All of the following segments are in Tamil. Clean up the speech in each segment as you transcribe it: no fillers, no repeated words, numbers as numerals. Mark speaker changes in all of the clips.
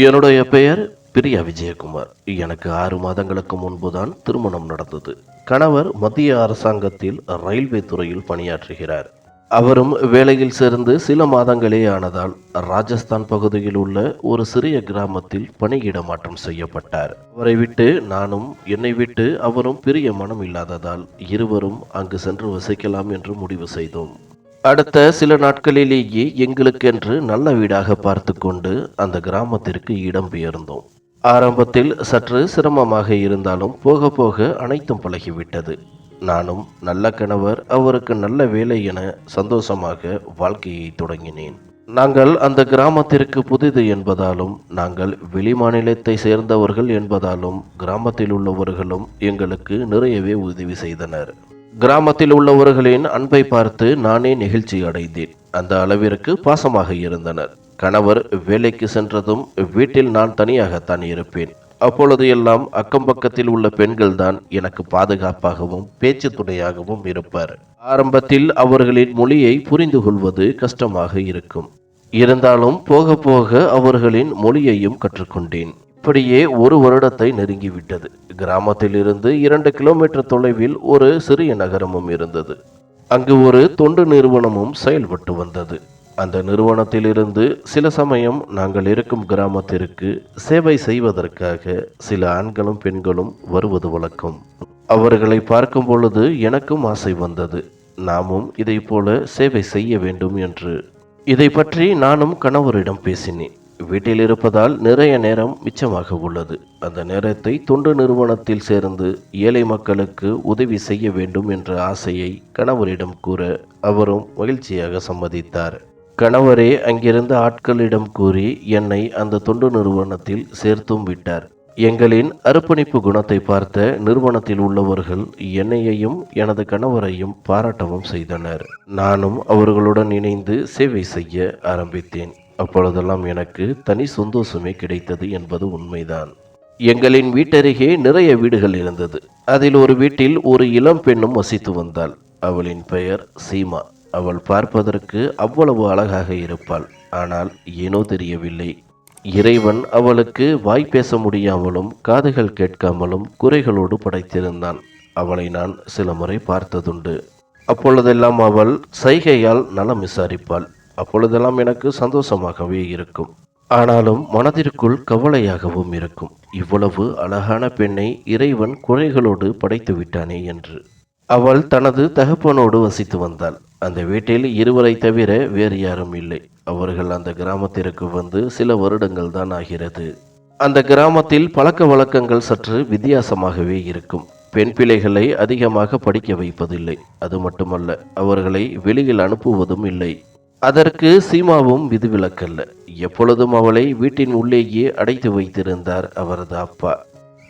Speaker 1: என்னுடைய பெயர் பிரியா விஜயகுமார். எனக்கு 6 மாதங்களுக்கு முன்புதான் திருமணம் நடந்தது. கணவர் மத்திய அரசாங்கத்தில் ரயில்வே துறையில் பணியாற்றுகிறார். அவரும் வேலையில் சேர்ந்து சில மாதங்களே ஆனதால் ராஜஸ்தான் பகுதியில் உள்ள ஒரு சிறிய கிராமத்தில் பணியிட மாற்றம் செய்யப்பட்டார். அவரை விட்டு நானும், என்னை விட்டு அவரும் பிரிய மனம் இல்லாததால் இருவரும் அங்கு சென்று வசிக்கலாம் என்று முடிவு செய்தோம். அடுத்த சில நாட்களிலேயே எங்களுக்கென்று நல்ல வீடாக பார்த்து கொண்டு அந்த கிராமத்திற்கு இடம்பெயர்ந்தோம். ஆரம்பத்தில் சற்று சிரமமாக இருந்தாலும் போக போக அனைத்தும் பழகிவிட்டது. நானும் நல்ல கணவர், அவருக்கு நல்ல வேலை என சந்தோஷமாக வாழ்க்கையை தொடங்கினேன். நாங்கள் அந்த கிராமத்திற்கு புதிது என்பதாலும், நாங்கள் வெளிமாநிலத்தை சேர்ந்தவர்கள் என்பதாலும் கிராமத்தில் உள்ளவர்களும் எங்களுக்கு நிறையவே உதவி செய்தனர். கிராமத்தில் உள்ளவர்களின் அன்பை பார்த்து நானே நெகிழ்ச்சி அடைந்தேன். அந்த அளவிற்கு பாசமாக இருந்தனர். கணவர் வேலைக்கு சென்றதும் வீட்டில் நான் தனியாகத்தான் இருப்பேன். அப்பொழுது எல்லாம் அக்கம் பக்கத்தில் உள்ள பெண்கள் தான் எனக்கு பாதுகாப்பாகவும் பேச்சு துணையாகவும் இருப்பார். ஆரம்பத்தில் அவர்களின் மொழியை புரிந்து கொள்வது கஷ்டமாக இருக்கும். இருந்தாலும் போக போக அவர்களின் மொழியையும் கற்றுக்கொண்டேன். இப்படியே 1 வருடத்தை நெருங்கிவிட்டது. கிராமத்தில் இருந்து 2 கிலோமீட்டர் தொலைவில் ஒரு சிறிய நகரமும் இருந்தது. அங்கு ஒரு தொண்டு நிறுவனமும் செயல்பட்டு வந்தது. அந்த நிறுவனத்திலிருந்து சில சமயம் நாங்கள் இருக்கும் கிராமத்திற்கு சேவை செய்வதற்காக சில ஆண்களும் பெண்களும் வருவது வழக்கம். அவர்களை பார்க்கும் பொழுது எனக்கும் ஆசை வந்தது. நாமும் இதை போல சேவை செய்ய வேண்டும் என்று. இதை பற்றி நானும் கணவரிடம் பேசினேன். வீட்டில் இருப்பதால் நிறைய நேரம் மிச்சமாக உள்ளது. அந்த நேரத்தை தொண்டு நிறுவனத்தில் சேர்ந்து ஏழை மக்களுக்கு உதவி செய்ய வேண்டும் என்ற ஆசையை கணவரிடம் கூற அவரும் மகிழ்ச்சியாக சம்மதித்தார். கணவரே அங்கிருந்த ஆட்களிடம் கூறி என்னை அந்த தொண்டு நிறுவனத்தில் சேர்த்தும் விட்டார். எங்களின் அர்ப்பணிப்பு குணத்தை பார்த்த நிறுவனத்தில் உள்ளவர்கள் என்னையையும் எனது கணவரையும் பாராட்டவும் செய்தனர். நானும் அவர்களுடன் இணைந்து சேவை செய்ய ஆரம்பித்தேன். அப்பொழுதெல்லாம் எனக்கு தனி சந்தோஷமே கிடைத்தது என்பது உண்மைதான். எங்களின் வீட்டருகே நிறைய வீடுகள் இருந்தது. அதில் ஒரு வீட்டில் ஒரு இளம் பெண்ணும் வசித்து வந்தாள். அவளின் பெயர் சீமா. அவள் பார்ப்பதற்கு அவ்வளவு அழகாக இருப்பாள். ஆனால் ஏனோ தெரியவில்லை, இறைவன் அவளுக்கு வாய் பேச முடியாமலும் காதுகள் கேட்காமலும் குறைகளோடு படைத்திருந்தான். அவளை நான் சில முறை பார்த்ததுண்டு. அப்பொழுதெல்லாம் அவள் சைகையால் நலம் விசாரிப்பாள். அப்பொழுதெல்லாம் எனக்கு சந்தோஷமாகவே இருக்கும். ஆனாலும் மனதிற்குள் கவலையாகவும் இருக்கும். இவ்வளவு அழகான பெண்ணை இறைவன் குறைகளோடு படைத்து விட்டானே என்று. அவள் தனது தகப்பனோடு வசித்து வந்தாள். அந்த வீட்டில் இருவரை தவிர வேறு யாரும் இல்லை. அவர்கள் அந்த கிராமத்திற்கு வந்து சில வருடங்கள் தான் ஆகிறது. அந்த கிராமத்தில் பழக்க வழக்கங்கள் சற்று வித்தியாசமாகவே இருக்கும். பெண் பிள்ளைகளை அதிகமாக படிக்க வைப்பதில்லை. அது மட்டுமல்ல, அவர்களை வெளியில் அனுப்புவதும் இல்லை. அதற்கு சீமாவும் விதிவிலக்கல்ல. எப்பொழுதும் அவளை வீட்டின் உள்ளேயே அடைத்து வைத்திருந்தார் அவரது அப்பா.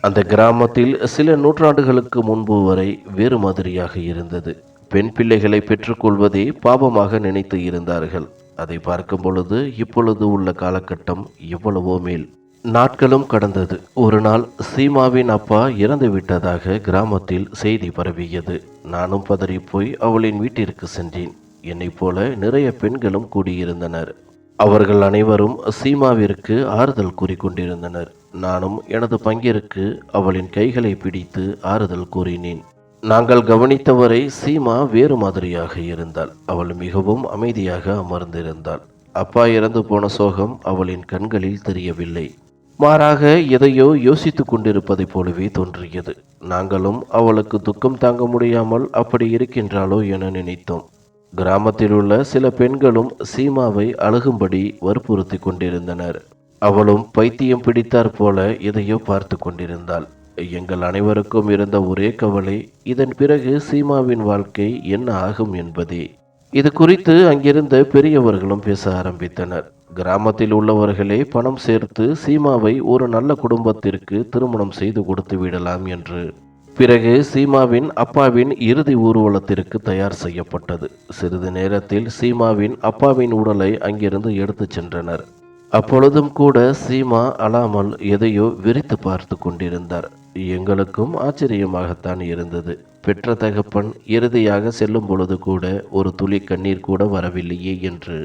Speaker 1: அந்த கிராமத்தில் சில நூற்றாண்டுகளுக்கு முன்பு வரை வேறு மாதிரியாக இருந்தது. பெண் பிள்ளைகளை பெற்றுக்கொள்வதே பாவமாக நினைத்து இருந்தார்கள். அதை பார்க்கும் பொழுது இப்பொழுது உள்ள காலகட்டம் எவ்வளவோ மேல். நாட்களும் கடந்தது. ஒரு நாள் சீமாவின் அப்பா இறந்து விட்டதாக கிராமத்தில் செய்தி பரவியது. நானும் பதறிப்போய் அவளின் வீட்டிற்கு சென்றேன். என்னை போல நிறைய பெண்களும் கூடியிருந்தனர். அவர்கள் அனைவரும் சீமாவிற்கு ஆறுதல் கூறிக்கொண்டிருந்தனர். நானும் எனது பங்கிற்கு அவளின் கைகளை பிடித்து ஆறுதல் கூறினேன். நாங்கள் கவனித்தவரை சீமா வேறு மாதிரியாக இருந்தாள். அவள் மிகவும் அமைதியாக அமர்ந்திருந்தாள். அப்பா இறந்து போன சோகம் அவளின் கண்களில் தெரியவில்லை. மாறாக எதையோ யோசித்து கொண்டிருப்பதை போலவே தோன்றியது. நாங்களும் அவளுக்கு துக்கம் தாங்க முடியாமல் அப்படி இருக்கின்றாளோ என நினைத்தோம். கிராமத்தில் உள்ள சில பெண்களும் சீமாவை அழுகும்படி வற்புறுத்தி கொண்டிருந்தனர். அவளும் பைத்தியம் பிடித்தாற் போல எதையோ பார்த்து கொண்டிருந்தாள். எங்கள் அனைவருக்கும் இருந்த ஒரே கவலை, இதன் பிறகு சீமாவின் வாழ்க்கை என்ன ஆகும் என்பதே. இது குறித்து அங்கிருந்த பெரியவர்களும் பேச ஆரம்பித்தனர். கிராமத்தில் உள்ளவர்களே பணம் சேர்த்து சீமாவை ஒரு நல்ல குடும்பத்திற்கு திருமணம் செய்து கொடுத்து விடலாம் என்று. பிறகு சீமாவின் அப்பாவின் இறுதி ஊர்வலத்திற்கு தயார் செய்யப்பட்டது. சிறிது நேரத்தில் சீமாவின் அப்பாவின் உடலை அங்கிருந்து எடுத்துச் சென்றனர். அப்பொழுதும் கூட சீமா அழாமல் எதையோ விரித்து பார்த்து கொண்டிருந்தார். எங்களுக்கும் ஆச்சரியமாகத்தான் இருந்தது. பெற்ற தகப்பன் இறுதியாக செல்லும் பொழுது கூட ஒரு துளி கண்ணீர் கூட வரவில்லையே என்று.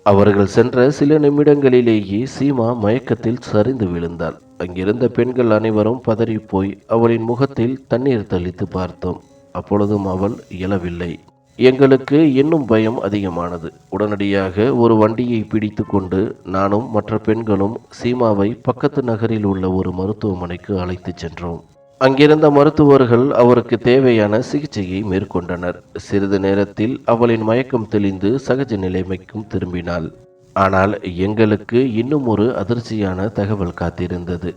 Speaker 1: அவர்கள் சென்ற சில நிமிடங்களிலேயே சீமா மயக்கத்தில் சரிந்து விழுந்தாள். அங்கிருந்த பெண்கள் அனைவரும் பதறிப்போய் அவளின் முகத்தில் தண்ணீர் தெளித்து பார்த்தோம். அப்பொழுதும் அவள் எழவில்லை. எங்களுக்கு இன்னும் பயம் அதிகமானது. உடனடியாக ஒரு வண்டியை பிடித்து கொண்டு நானும் மற்ற பெண்களும் சீமாவை பக்கத்து நகரில் உள்ள ஒரு மருத்துவமனைக்கு அழைத்து சென்றோம். அங்கிருந்த மருத்துவர்கள் அவருக்கு தேவையான சிகிச்சையை மேற்கொண்டனர். சிறிது நேரத்தில் அவளின் மயக்கம் தெளிந்து சகஜ நிலைமைக்கும் திரும்பினாள். ஆனால் எங்களுக்கு இன்னும் ஒரு அதிர்ச்சியான தகவல் காத்திருந்தது.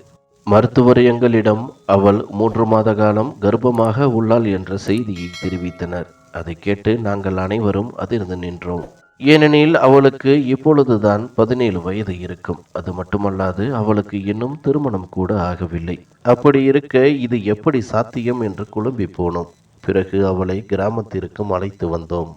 Speaker 1: மருத்துவர் எங்களிடம் அவள் 3 மாத காலம் கர்ப்பமாக உள்ளாள் என்ற செய்தியை தெரிவித்தனர். அதை கேட்டு நாங்கள் அனைவரும் அதிர்ந்து நின்றோம். ஏனெனில் அவளுக்கு இப்பொழுதுதான் 17 வயது இருக்கும். அது மட்டுமல்லாது அவளுக்கு இன்னும் திருமணம் கூட ஆகவில்லை. அப்படி இருக்க இது எப்படி சாத்தியம் என்று குழம்பி போனோம். பிறகு அவளை கிராமத்திற்கும் அழைத்து வந்தோம்.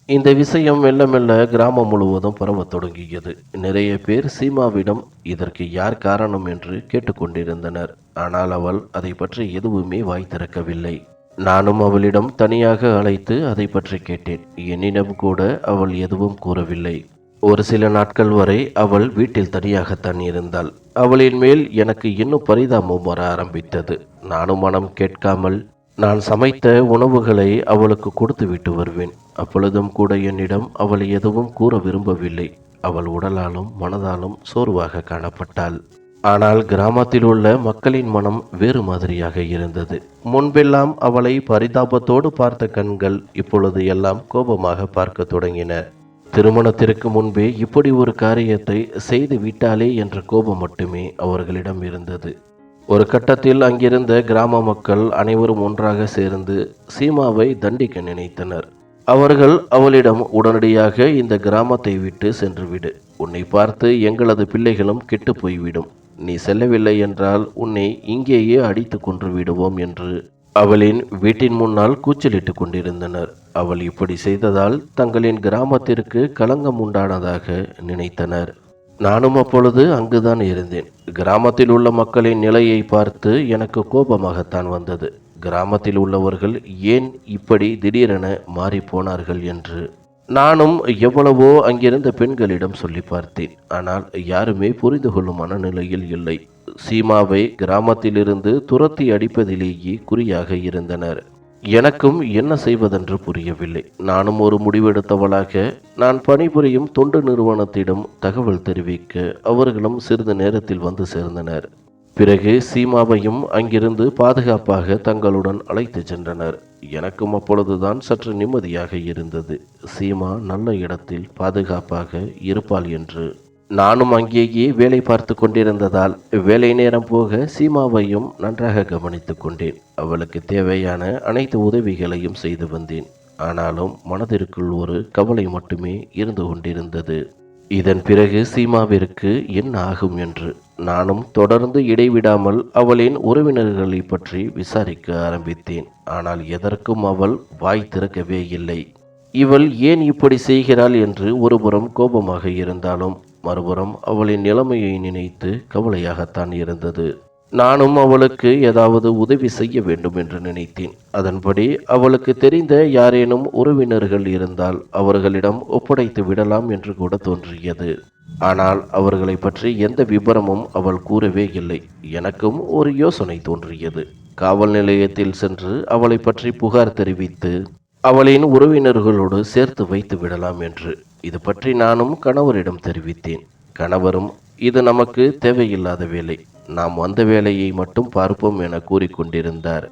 Speaker 1: இந்த விஷயம் மெல்ல மெல்ல கிராமம் முழுவதும் பரவத் தொடங்கியது. நிறைய பேர் சீமாவிடம் இதற்கு யார் காரணம் என்று கேட்டுக்கொண்டிருந்தனர். ஆனால் அவள் அதை பற்றி எதுவுமே வாய் திறக்கவில்லை. நானும் அவளிடம் தனியாக அழைத்து அதை பற்றி கேட்டேன். என்னிடம் கூட அவள் எதுவும் கூறவில்லை. ஒரு சில நாட்கள் வரை அவள் வீட்டில் தனியாகத்தான் இருந்தாள். அவளின் மேல் எனக்கு இன்னும் பரிதாபம் வர ஆரம்பித்தது. நானும் மனம் கேட்காமல் நான் சமைத்த உணவுகளை அவளுக்கு கொடுத்து விட்டு வருவேன். அப்பொழுதும் கூட என்னிடம் அவள் எதுவும் கூற விரும்பவில்லை. அவள் உடலாலும் மனதாலும் சோர்வாக காணப்பட்டாள். ஆனால் கிராமத்தில் உள்ள மக்களின் மனம் வேறு மாதிரியாக இருந்தது. முன்பெல்லாம் அவளை பரிதாபத்தோடு பார்த்த கண்கள் இப்பொழுது எல்லாம் கோபமாக பார்க்க தொடங்கின. திருமணத்திற்கு முன்பே இப்படி ஒரு காரியத்தை செய்து விட்டாளே என்ற கோபம் மட்டுமே அவர்களிடம் இருந்தது. ஒரு கட்டத்தில் அங்கிருந்த கிராம மக்கள் அனைவரும் ஒன்றாக சேர்ந்து சீமாவை தண்டிக்க நினைத்தனர். அவர்கள் அவளிடம் உடனடியாக இந்த கிராமத்தை விட்டு சென்றுவிடு. உன்னை பார்த்து எங்களது பிள்ளைகளும் கெட்டு போய்விடும். நீ செல்லவில்லை என்றால் உன்னை இங்கேயே அடித்து கொன்று விடுவோம் என்று அவளின் வீட்டின் முன்னால் கூச்சலிட்டு கொண்டிருந்தனர். அவள் இப்படி செய்ததால் தங்களின் கிராமத்திற்கு களங்கம் உண்டானதாக நினைத்தனர். நானும் அப்பொழுது அங்குதான் இருந்தேன். கிராமத்தில் உள்ள மக்களின் நிலையை பார்த்து எனக்கு கோபமாகத்தான் வந்தது. கிராமத்தில் உள்ளவர்கள் ஏன் இப்படி திடீரென மாறி போனார்கள் என்று நானும் எவ்வளவோ அங்கிருந்த பெண்களிடம் சொல்லி பார்த்தேன். ஆனால் யாருமே புரிந்து கொள்ளும் மனநிலையில் இல்லை. சீமாவை கிராமத்திலிருந்து துரத்தி அடிப்பதிலேயே குறியாக இருந்தனர். எனக்கும் என்ன செய்வதென்று புரியவில்லை. நானும் ஒரு முடிவெடுத்தவளாக நான் பணிபுரியும் தொண்டு நிறுவனத்திடம் தகவல் தெரிவிக்க அவர்களும் சிறிது நேரத்தில் வந்து சேர்ந்தனர். பிறகு சீமாவையும் அங்கிருந்து பாதுகாப்பாக தங்களுடன் அழைத்து சென்றனர். எனக்கும் அப்பொழுதுதான் சற்று நிம்மதியாக இருந்தது. சீமா நல்ல இடத்தில் பாதுகாப்பாக இருப்பாள் என்று. நானும் அங்கேயே வேலை பார்த்து கொண்டிருந்ததால் வேலை நேரம் போக சீமாவையும் நன்றாக கவனித்து கொண்டேன். அவளுக்கு தேவையான அனைத்து உதவிகளையும் செய்து வந்தேன். ஆனாலும் மனதிற்குள் ஒரு கவலை மட்டுமே இருந்து கொண்டிருந்தது. இதன் பிறகு சீமாவிற்கு என்ன ஆகும் என்று. நானும் தொடர்ந்து இடைவிடாமல் அவளின் உறவினர்களை பற்றி விசாரிக்க ஆரம்பித்தேன். ஆனால் எதற்கும் அவள் வாய் திறக்கவே இல்லை. இவள் ஏன் இப்படி செய்கிறாள் என்று ஒருபுறம் கோபமாக இருந்தாலும் மறுபுறம் அவளின் நிலைமையை நினைத்து கவலையாகத்தான் இருந்தது. நானும் அவளுக்கு ஏதாவது உதவி செய்ய வேண்டும் என்று நினைத்தேன். அதன்படி அவளுக்கு தெரிந்த யாரேனும் உறவினர்கள் இருந்தால் அவர்களிடம் ஒப்படைத்து விடலாம் என்று கூட தோன்றியது. ஆனால் அவர்களை பற்றி எந்த விபரமும் அவள் கூறவே இல்லை. எனக்கும் ஒரு யோசனை தோன்றியது. காவல் நிலையத்தில் சென்று அவளை பற்றி புகார் தெரிவித்து அவளின் உறவினர்களோடு சேர்த்து வைத்து விடலாம் என்று. இது பற்றி நானும் கணவரிடம் தெரிவித்தேன். கணவரும் இது நமக்கு தேவையில்லாத வேலை, நாம் வந்த வேலையை மட்டும் பார்ப்போம் என கூறிக்கொண்டிருந்தார்.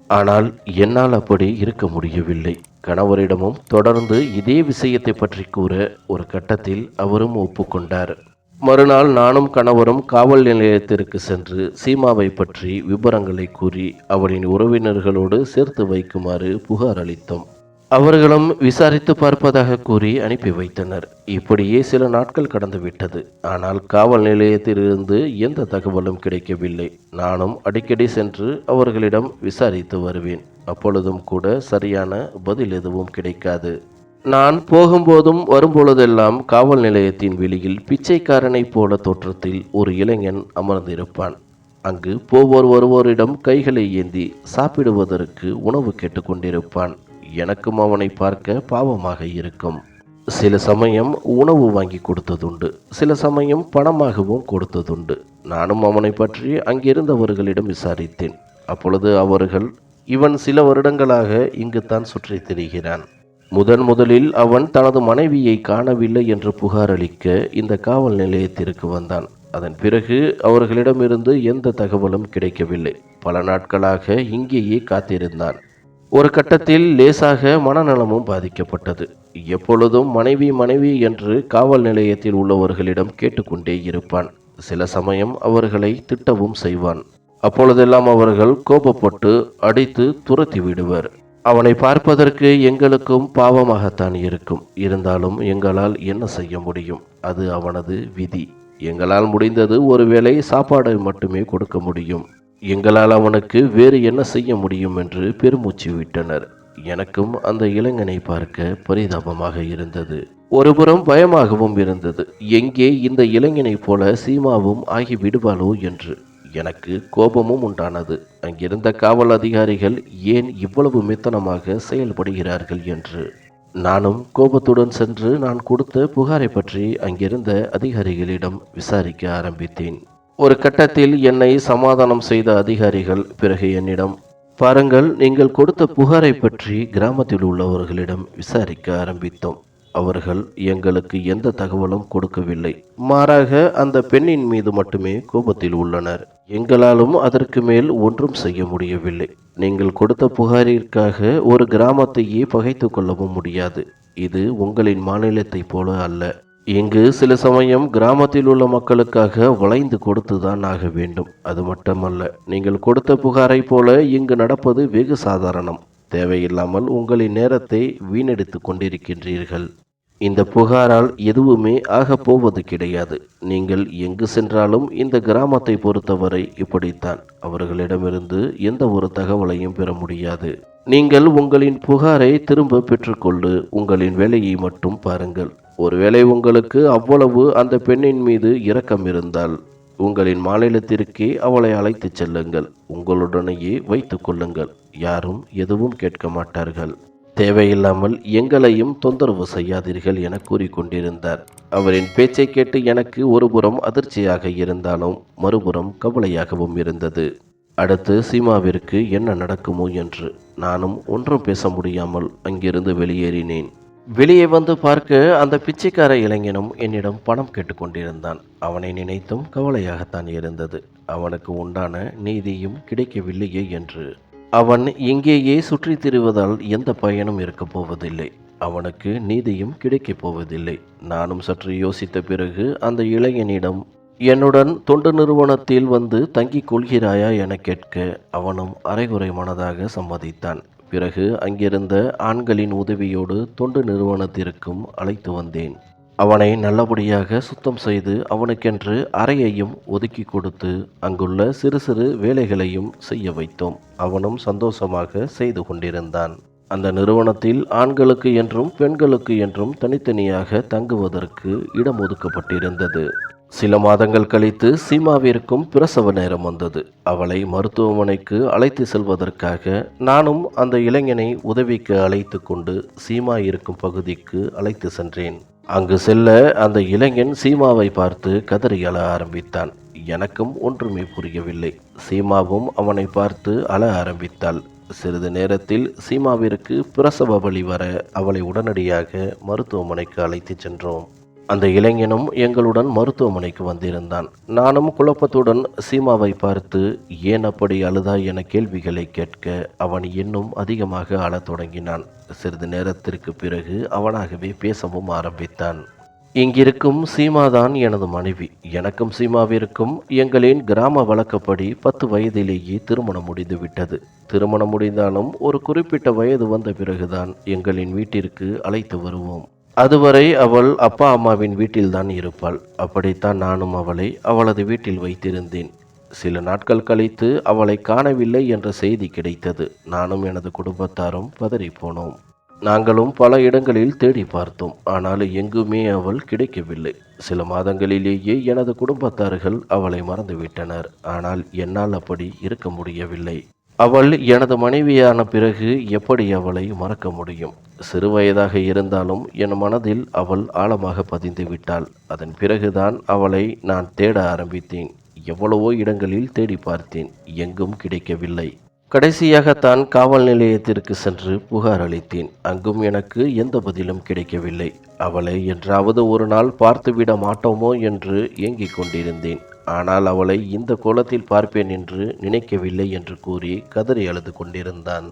Speaker 1: ஆனால் என்னால் அப்படி இருக்க முடியவில்லை. கணவரிடமும் தொடர்ந்து இதே விஷயத்தை பற்றி கூற ஒரு கட்டத்தில் அவரும் ஒப்புக்கொண்டார். மறுநாள் நானும் கணவரும் காவல் நிலையத்திற்கு சென்று சீமாவை பற்றி விபரங்களை கூறி அவளின் உறவினர்களோடு சேர்த்து வைக்குமாறு புகார் அளித்தோம். அவர்களும் விசாரித்து பார்ப்பதாக கூறி அனுப்பி வைத்தனர். இப்படியே சில நாட்கள் கடந்துவிட்டது. ஆனால் காவல் நிலையத்திலிருந்து எந்த தகவலும் கிடைக்கவில்லை. நானும் அடிக்கடி சென்று அவர்களிடம் விசாரித்து வருவேன். அப்பொழுதும் கூட சரியான பதில் எதுவும் கிடைக்காது. நான் போகும்போதும் வரும்பொழுதெல்லாம் காவல் நிலையத்தின் வெளியில் பிச்சைக்காரனைப் போல தோற்றத்தில் ஒரு இளைஞன் அமர்ந்திருப்பான். அங்கு போவோர் வருவோரிடம் கைகளை ஏந்தி சாப்பிடுவதற்கு உணவு கேட்டுக்கொண்டிருப்பான். எனக்கும் அவனை பார்க்க பாவமாக இருக்கும். சில சமயம் உணவு வாங்கி கொடுத்ததுண்டு, சில சமயம் பணமாகவும் கொடுத்ததுண்டு. நானும் அவனை பற்றி அங்கிருந்தவர்களிடம் விசாரித்தேன். அப்பொழுது அவர்கள், இவன் சில வருடங்களாக இங்குத்தான் சுற்றித் திரிகிறான். முதலில் அவன் தனது மனைவியை காணவில்லை என்று புகார் அளிக்க இந்த காவல் நிலையத்திற்கு வந்தான். அதன் பிறகு அவர்களிடமிருந்து எந்த தகவலும் கிடைக்கவில்லை. பல நாட்களாக இங்கேயே காத்திருந்தான். ஒரு கட்டத்தில் லேசாக மனநலமும் பாதிக்கப்பட்டது. எப்பொழுதும் மனைவி மனைவி என்று காவல் நிலையத்தில் உள்ளவர்களிடம் கேட்டுக்கொண்டே இருப்பான். சில சமயம் அவர்களை திட்டவும் செய்வான். அப்பொழுதெல்லாம் அவர்கள் கோபப்பட்டு அடித்து துரத்தி விடுவர். அவனை பார்ப்பதற்கு எங்களுக்கும் பாவமாகத்தான் இருக்கும். இருந்தாலும் எங்களால் என்ன செய்ய முடியும்? அது அவனது விதி. எங்களால் முடிந்தது ஒருவேளை சாப்பாடை மட்டுமே கொடுக்க முடியும். எங்களால் அவனுக்கு வேறு என்ன செய்ய முடியும் என்று பெருமூச்சு விட்டனர். எனக்கும் அந்த இளைஞனை பார்க்க பரிதாபமாக இருந்தது. ஒருபுறம் பயமாகவும் இருந்தது. எங்கே இந்த இளைஞனைப் போல சீமாவும் ஆகி விடுவாளோ என்று. எனக்கு கோபமும் உண்டானது. அங்கிருந்த காவல் அதிகாரிகள் ஏன் இவ்வளவு மெத்தனமாக செயல்படுகிறார்கள் என்று. நானும் கோபத்துடன் சென்று நான் கொடுத்த புகாரை பற்றி அங்கிருந்த அதிகாரிகளிடம் விசாரிக்க ஆரம்பித்தேன். ஒரு கட்டத்தில் என்னை சமாதானம் செய்த அதிகாரிகள் பிறகு என்னிடம், பாருங்கள், நீங்கள் கொடுத்த புகாரை பற்றி கிராமத்தில் உள்ளவர்களிடம் விசாரிக்க ஆரம்பித்தோம். அவர்கள் எங்களுக்கு எந்த தகவலும் கொடுக்கவில்லை. மாறாக அந்த பெண்ணின் மீது மட்டுமே கோபத்தில் உள்ளனர். எங்களாலும் அதற்கு மேல் ஒன்றும் செய்ய முடியவில்லை. நீங்கள் கொடுத்த புகாரிற்காக ஒரு கிராமத்தையே பகைத்து கொள்ளவும் முடியாது. இது உங்களின் மாநிலத்தை போல அல்ல. இங்கு சில சமயம் கிராமத்தில் உள்ள மக்களுக்காக வளைந்து கொடுத்துதான் ஆக வேண்டும். அது மட்டுமல்ல, நீங்கள் கொடுத்த புகாரை போல இங்கு நடப்பது வெகு சாதாரணம். தேவையில்லாமல் உங்களின் நேரத்தை வீணடித்து கொண்டிருக்கின்றீர்கள். இந்த புகாரால் எதுவுமே ஆகப் போவது கிடையாது. நீங்கள் எங்கு சென்றாலும் இந்த கிராமத்தை பொறுத்தவரை இப்படித்தான். அவர்களிடமிருந்து எந்த ஒரு தகவலையும் பெற முடியாது. நீங்கள் உங்களின் புகாரை திரும்ப பெற்றுக்கொண்டு உங்களின் வேலையை மட்டும் பாருங்கள். ஒருவேளை உங்களுக்கு அவ்வளவு அந்த பெண்ணின் மீது இரக்கம் இருந்தால் உங்களின் மாநிலத்திற்கே அவளை அழைத்துச் செல்லுங்கள். உங்களுடனேயே வைத்துக் கொள்ளுங்கள். யாரும் எதுவும் கேட்க மாட்டார்கள். தேவையில்லாமல் எங்களையும் தொந்தரவு செய்யாதீர்கள் என கூறிக்கொண்டிருந்தார். அவரின் பேச்சை கேட்டு எனக்கு ஒருபுறம் அதிர்ச்சியாக இருந்தாலும் மறுபுறம் கவலையாகவும் இருந்தது. அடுத்து சீமாவிற்கு என்ன நடக்குமோ என்று. நானும் ஒன்றும் பேச முடியாமல் அங்கிருந்து வெளியேறினேன். வெளியே வந்து பார்க்க அந்த பிச்சைக்கார இளைஞனும் என்னிடம் பணம் கேட்டுக்கொண்டிருந்தான். அவனை நினைத்தும் கவலையாகத்தான் இருந்தது. அவனுக்கு உண்டான நீதியும் கிடைக்கவில்லையே என்று. அவன் இங்கேயே சுற்றித் திரிவதால் எந்த பயனும் இருக்கப் போவதில்லை. அவனுக்கு நீதியும் கிடைக்கப் போவதில்லை. நானும் சற்று யோசித்த பிறகு அந்த இளைஞனிடம், என்னுடன் தொண்டு நிறுவனத்தில் வந்து தங்கிக் கொள்கிறாயா என கேட்க அவனும் அரைகுறை மனதாக சம்மதித்தான். பிறகு அங்கிருந்த ஆண்களின் உதவியோடு தொண்டு நிறுவனத்திற்கும் அழைத்து வந்தேன். அவனை நல்லபடியாக சுத்தம் செய்து அவனுக்கென்று அறையையும் ஒதுக்கி கொடுத்து அங்குள்ள சிறு சிறு வேலைகளையும் செய்ய வைத்தோம். அவனும் சந்தோஷமாக செய்து கொண்டிருந்தான். அந்த நிறுவனத்தில் ஆண்களுக்கு என்றும் பெண்களுக்கு என்றும் தனித்தனியாக தங்குவதற்கு இடம் ஒதுக்கப்பட்டிருந்தது. சில மாதங்கள் கழித்து சீமாவிற்கும் பிரசவ நேரம் வந்தது. அவளை மருத்துவமனைக்கு அழைத்து செல்வதற்காக நானும் அந்த இளைஞனை உதவிக்கு அழைத்து கொண்டு சீமா இருக்கும் பகுதிக்கு அழைத்து சென்றேன். அங்கு செல்ல அந்த இளைஞன் சீமாவை பார்த்து கதறி அழ ஆரம்பித்தான். எனக்கும் ஒன்றுமே புரியவில்லை. சீமாவும் அவனை பார்த்து அழ ஆரம்பித்தாள். சிறிது நேரத்தில் சீமாவிற்கு பிரசவ வலி வர அவளை உடனடியாக மருத்துவமனைக்கு அழைத்து சென்றோம். அந்த இளைஞனும் எங்களுடன் மருத்துவமனைக்கு வந்திருந்தான். நானும் குழப்பத்துடன் சீமாவை பார்த்து ஏன் அப்படி அழுதாய் என கேள்விகளை கேட்க அவன் இன்னும் அதிகமாக அழத் தொடங்கினான். சிறிது நேரத்திற்கு பிறகு அவனாகவே பேசவும் ஆரம்பித்தான். இங்கிருக்கும் சீமாதான் எனது மனைவி. எனக்கும் சீமாவிற்கும் எங்களின் கிராம வழக்கப்படி 10 வயதிலேயே திருமணம் முடிந்து விட்டது. திருமணம் முடிந்தாலும் ஒரு குறிப்பிட்ட வயது வந்த பிறகுதான் எங்களின் வீட்டிற்கு அழைத்து வருவோம். அதுவரை அவள் அப்பா அம்மாவின் வீட்டில்தான் இருப்பாள். அப்படித்தான் நானும் அவளை அவளது வீட்டில் வைத்திருந்தேன். சில நாட்கள் கழித்து அவளை காணவில்லை என்ற செய்தி கிடைத்தது. நானும் எனது குடும்பத்தாரும் பதறிப்போனோம். நாங்களும் பல இடங்களில் தேடி பார்த்தோம். ஆனால் எங்குமே அவள் கிடைக்கவில்லை. சில மாதங்களிலேயே எனது குடும்பத்தார்கள் அவளை மறந்துவிட்டனர். ஆனால் என்னால் அப்படி இருக்க முடியவில்லை. அவள் எனது மனைவியான பிறகு எப்படி அவளை மறக்க முடியும்? சிறுவயதாக இருந்தாலும் என் மனதில் அவள் ஆழமாக பதிந்து விட்டாள். அதன் பிறகுதான் அவளை நான் தேட ஆரம்பித்தேன். எவ்வளவோ இடங்களில் தேடி பார்த்தேன். எங்கும் கிடைக்கவில்லை. கடைசியாகத்தான் காவல் நிலையத்திற்கு சென்று புகார் அளித்தேன். அங்கும் எனக்கு எந்த பதிலும் கிடைக்கவில்லை. அவளை என்றாவது ஒரு நாள் பார்த்துவிட மாட்டோமோ என்று ஏங்கிக் கொண்டிருந்தேன். ஆனால் அவளை இந்த கோலத்தில் பார்ப்பேன் என்று நினைக்கவில்லை என்று கூறி கதறி அழுது கொண்டிருந்தான்.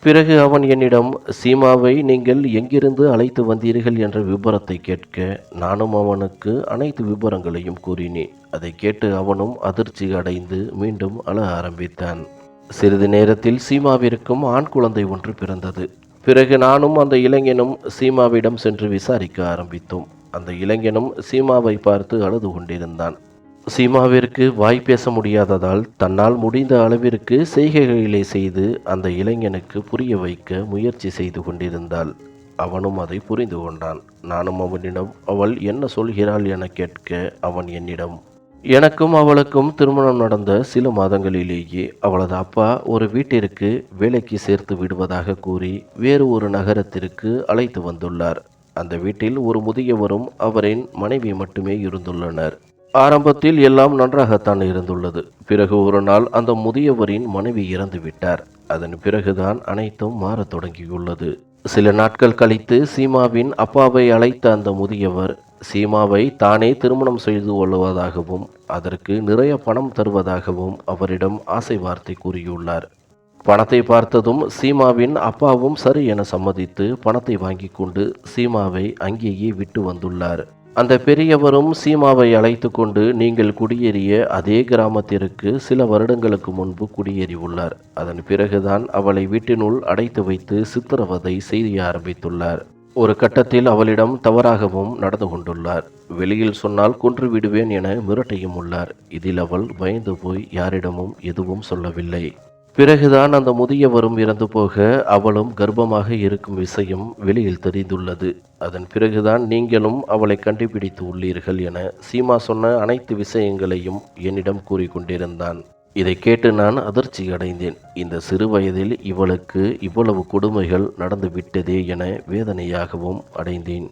Speaker 1: பிறகு அவன் என்னிடம், சீமாவை நீங்கள் எங்கிருந்து அழைத்து வந்தீர்கள் என்ற விபரத்தை கேட்க நானும் அவனுக்கு அனைத்து விபரங்களையும் கூறினேன். அதை கேட்டு அவனும் அதிர்ச்சி அடைந்து மீண்டும் அழ ஆரம்பித்தான். சிறிது நேரத்தில் சீமாவிற்கும் ஆண் குழந்தை ஒன்று பிறந்தது. பிறகு நானும் அந்த இளைஞனும் சீமாவிடம் சென்று விசாரிக்க ஆரம்பித்தோம். அந்த இளைஞனும் சீமாவை பார்த்து அழுது கொண்டிருந்தான். சீமாவிற்கு வாய் பேச முடியாததால் தன்னால் முடிந்த அளவிற்கு செய்கைகளிலே செய்து அந்த இளைஞனுக்கு புரிய வைக்க முயற்சி செய்து கொண்டிருந்தாள். அவனும் அதை புரிந்து கொண்டான். நானும் அவனிடம் அவள் என்ன சொல்கிறாள் என கேட்க அவன் என்னிடம், எனக்கும் அவளுக்கும் திருமணம் நடந்த சில மாதங்களிலேயே அவளது அப்பா ஒரு வீட்டிற்கு வேலைக்கு சேர்த்து விடுவதாக கூறி வேறு ஒரு நகரத்திற்கு அழைத்து வந்துள்ளார். அந்த வீட்டில் ஒரு முதியவரும் அவரின் மனைவி மட்டுமே இருந்துள்ளனர். ஆரம்பத்தில் எல்லாம் நன்றாகத்தான் இருந்துள்ளது. பிறகு ஒரு நாள் அந்த முதியவரின் மனைவி இறந்து விட்டார். அதன் பிறகுதான் அனைத்தும் மாறத் தொடங்கியுள்ளது. சில நாட்கள் கழித்து சீமாவின் அப்பாவை அழைத்த அந்த முதியவர் சீமாவை தானே திருமணம் செய்து கொள்வதாகவும் அதற்கு நிறைய பணம் தருவதாகவும் அவரிடம் ஆசை வார்த்தை கூறியுள்ளார். பணத்தை பார்த்ததும் சீமாவின் அப்பாவும் சரி என சம்மதித்து பணத்தை வாங்கி கொண்டு சீமாவை அங்கேயே விட்டு வந்துள்ளார். அந்த பெரியவரும் சீமாவை அழைத்து கொண்டு நீங்கள் குடியேறிய அதே கிராமத்திற்கு சில வருடங்களுக்கு முன்பு குடியேறி உள்ளார். அதன் பிறகுதான் அவளை வீட்டினுள் அடைத்து வைத்து சித்திரவதை செய்ய ஆரம்பித்துள்ளார். ஒரு கட்டத்தில் அவளிடம் தவறாகவும் நடந்து கொண்டுள்ளார். வெளியில் சொன்னால் கொன்று விடுவேன் என மிரட்டியும் உள்ளார். இதில் அவள் பயந்து போய் யாரிடமும் எதுவும் சொல்லவில்லை. பிறகுதான் அந்த முதியவரும் இறந்து போக அவளும் கர்ப்பமாக இருக்கும் விஷயம் வெளியில் தெரிந்துள்ளது. அதன் பிறகுதான் நீங்களும் அவளை கண்டுபிடித்து உள்ளீர்கள் என சீமா சொன்ன அனைத்து விஷயங்களையும் என்னிடம் கூறிக்கொண்டிருந்தான். இதை கேட்டு நான் அதிர்ச்சி அடைந்தேன். இந்த சிறு வயதில் இவளுக்கு இவ்வளவு கொடுமைகள் நடந்து விட்டதே என வேதனையாகவும் அடைந்தேன்.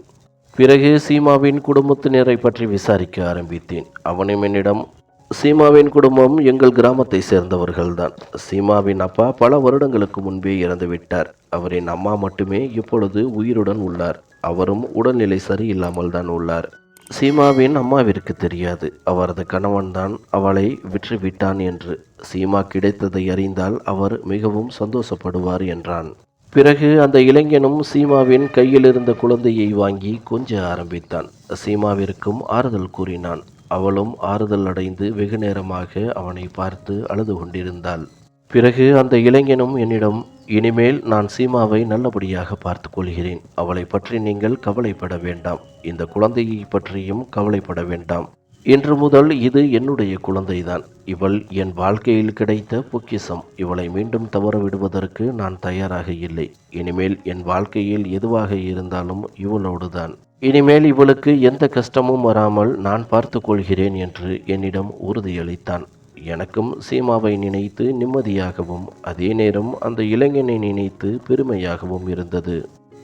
Speaker 1: பிறகு சீமாவின் குடும்பத்தினரை பற்றி விசாரிக்க ஆரம்பித்தேன். அவனும் என்னிடம், சீமாவின் குடும்பம் எங்கள் கிராமத்தை சேர்ந்தவர்கள்தான். சீமாவின் அப்பா பல வருடங்களுக்கு முன்பே இறந்து விட்டார். அவரின் அம்மா மட்டுமே இப்பொழுது உயிருடன் உள்ளார். அவரும் உடல்நிலை சரியில்லாமல் தான் உள்ளார். சீமாவின் அம்மாவிற்கு தெரியாது அவரது கணவன்தான் அவளை விற்று விட்டான் என்று. சீமா கிடைத்ததை அறிந்தால் அவர் மிகவும் சந்தோஷப்படுவார் என்றான். பிறகு அந்த இளைஞனும் சீமாவின் கையில் இருந்த குழந்தையை வாங்கி கொஞ்ச ஆரம்பித்தான். சீமாவிற்கும் ஆறுதல் கூறினான். அவளும் ஆறுதல் அடைந்து வெகு நேரமாக அவனை பார்த்து அழுது கொண்டிருந்தாள். பிறகு அந்த இளைஞனும் என்னிடம், இனிமேல் நான் சீமாவை நல்லபடியாக பார்த்து கொள்கிறேன். அவளை பற்றி நீங்கள் கவலைப்பட வேண்டாம். இந்த குழந்தையை பற்றியும் கவலைப்பட வேண்டாம். இன்று முதல் இது என்னுடைய குழந்தைதான். இவள் என் வாழ்க்கையில் கிடைத்த பொக்கிஷம். இவளை மீண்டும் தவற விடுவதற்கு நான் தயாராக இல்லை. இனிமேல் என் வாழ்க்கையில் எதுவாக இருந்தாலும் இவளோடுதான். இனிமேல் இவளுக்கு எந்த கஷ்டமும் வராமல் நான் பார்த்து கொள்கிறேன் என்று என்னிடம் உறுதியளித்தான். எனக்கும் சீமாவை நினைத்து நிம்மதியாகவும் அதே நேரம் அந்த இளைஞனை நினைத்து பெருமையாகவும் இருந்தது.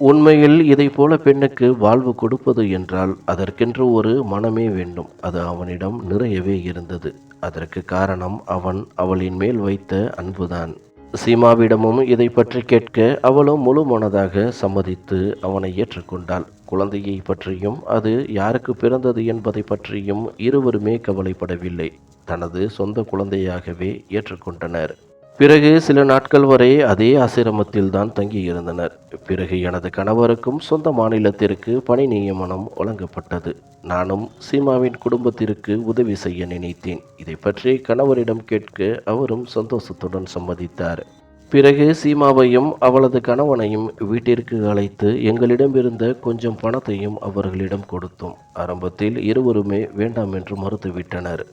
Speaker 1: உண்மையில் இதை போல பெண்ணுக்கு வாழ்வு கொடுப்பது என்றால் அதற்கென்று ஒரு மனமே வேண்டும். அது அவனிடம் நிறையவே இருந்தது. அதற்கு காரணம் அவன் அவளின் மேல் வைத்த அன்புதான். சீமாவிடமும் இதை பற்றி கேட்க அவளும் முழு மனதாக சம்மதித்து அவனை ஏற்றுக்கொண்டாள். குழந்தையை பற்றியும் அது யாருக்கு பிறந்தது என்பதை பற்றியும் இருவருமே கவலைப்படவில்லை. தனது சொந்த குழந்தையாகவே ஏற்றுக்கொண்டனர். பிறகு சில நாட்கள் வரை அதே ஆசிரமத்தில் தான் தங்கியிருந்தனர். பிறகு எனது கணவருக்கும் சொந்த மாநிலத்திற்கு பணி நியமனம் வழங்கப்பட்டது. நானும் சீமாவின் குடும்பத்திற்கு உதவி செய்ய நினைத்தேன். இதை பற்றி கணவரிடம் கேட்க அவரும் சந்தோஷத்துடன் சம்மதித்தார். பிறகு சீமாவையும் அவளது கணவனையும் வீட்டிற்கு அழைத்து எங்களிடமிருந்த கொஞ்சம் பணத்தையும் அவர்களிடம் கொடுத்தோம். ஆரம்பத்தில் இருவருமே வேண்டாம் என்று மறுத்துவிட்டனர்.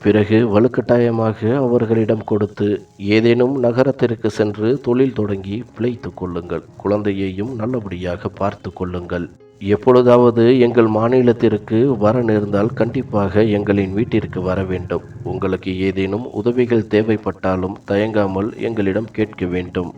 Speaker 1: பிறகு வலுக்கட்டாயமாக அவர்களிடம் கொடுத்து, ஏதேனும் நகரத்திற்கு சென்று தொழில் தொடங்கி பிழைத்து கொள்ளுங்கள், குழந்தையையும் நல்லபடியாக பார்த்து கொள்ளுங்கள், எப்பொழுதாவது எங்கள் மாநிலத்திற்கு வர நேர்ந்தால் கண்டிப்பாக எங்களின் வீட்டிற்கு வர வேண்டும். உங்களுக்கு ஏதேனும் உதவிகள் தேவைப்பட்டாலும் தயங்காமல் எங்களிடம் கேட்க வேண்டும்.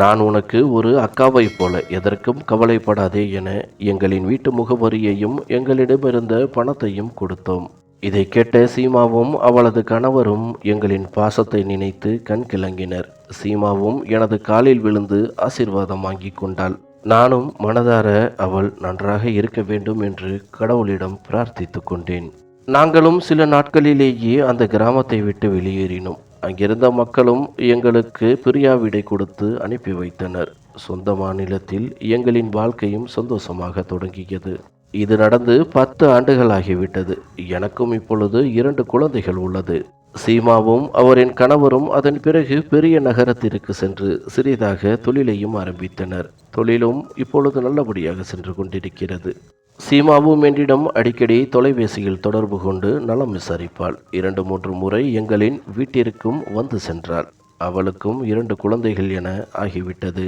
Speaker 1: நான் உனக்கு ஒரு அக்காவைப் போல, எதற்கும் கவலைப்படாதே என எங்களின் வீட்டு முகவரியையும் எங்களிடமிருந்த பணத்தையும் கொடுத்தோம். இதை கேட்ட சீமாவும் அவளது கணவரும் எங்களின் பாசத்தை நினைத்து கண் கலங்கினர். சீமாவும் எனது காலில் விழுந்து ஆசீர்வாதம் வாங்கி கொண்டாள். நானும் மனதார அவள் நன்றாக இருக்க வேண்டும் என்று கடவுளிடம் பிரார்த்தித்து கொண்டேன். நாங்களும் சில நாட்களிலேயே அந்த கிராமத்தை விட்டு வெளியேறினோம். அங்கிருந்த மக்களும் எங்களுக்கு பிரியாவிடை கொடுத்து அனுப்பி வைத்தனர். சொந்த மாநிலத்தில் எங்களின் வாழ்க்கையும் சந்தோஷமாக தொடங்கியது. இது நடந்து 10 ஆண்டுகளாகிவிட்டது. எனக்கும் இப்பொழுது 2 குழந்தைகள் உள்ளது. சீமாவும் அவரின் கணவரும் அதன் பிறகு பெரிய நகரத்திற்கு சென்று சிறிதாக தொழிலையும் ஆரம்பித்தனர். தொழிலும் இப்பொழுது நல்லபடியாக சென்று கொண்டிருக்கிறது. சீமாவும் என்னிடம் அடிக்கடி தொலைபேசியில் தொடர்பு கொண்டு நலம் விசாரிப்பாள். 2-3 முறை எங்களின் வீட்டிற்கும் வந்து சென்றாள். அவளுக்கும் 2 குழந்தைகள் என ஆகிவிட்டது.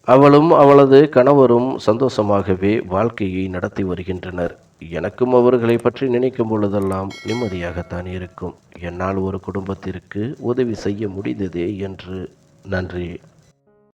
Speaker 1: அவளும் அவளது கணவரும் சந்தோஷமாகவே வாழ்க்கையை நடத்தி வருகின்றனர். எனக்கும் அவர்களை பற்றி நினைக்கும் பொழுதெல்லாம் நிம்மதியாகத்தான் இருக்கும். என்னால் ஒரு குடும்பத்திற்கு உதவி செய்ய முடிந்ததே என்று. நன்றி.